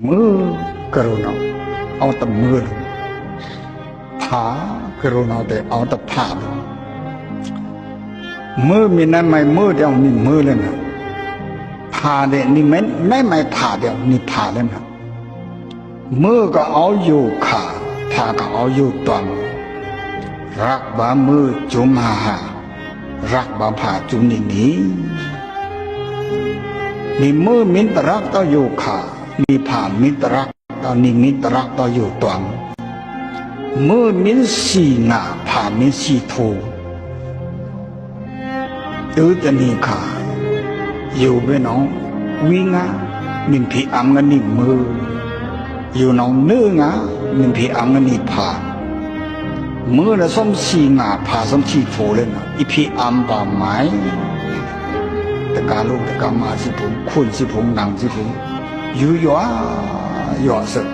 มือกรุณาเอาแต่มือผากรุณาแต่เอาแต่ผามือมีนั่นไม่มือเดียวนี่มือเลยนะผาเดียวนี่ไม่ผาเดียวนี่ผาเลยนะมือก็เอาอยู่ขาผาก็เอาอยู่ตัวรักบ่มือจุมหารักบ่ผาจุมนี่มือมิตรรักต่ออยู่ขานี่ผามิตรรักต่อนี่มิตรรักต่ออยู่ตัวมือมิสีหน้าผามิสีโทตื้อจะนี่ขาอยู่ไปน้องวิ่งมินผีอำกันนี่มืออยู่น้องเนื้อมินผีอำกันนี่ผามือละส้มสีหน้าผาส้มสีโทเลยนะอีผีอำป่าไม้ตะการลูกตะการมาสิผมคุณสิผมนางสิผมอยู่หยอสึก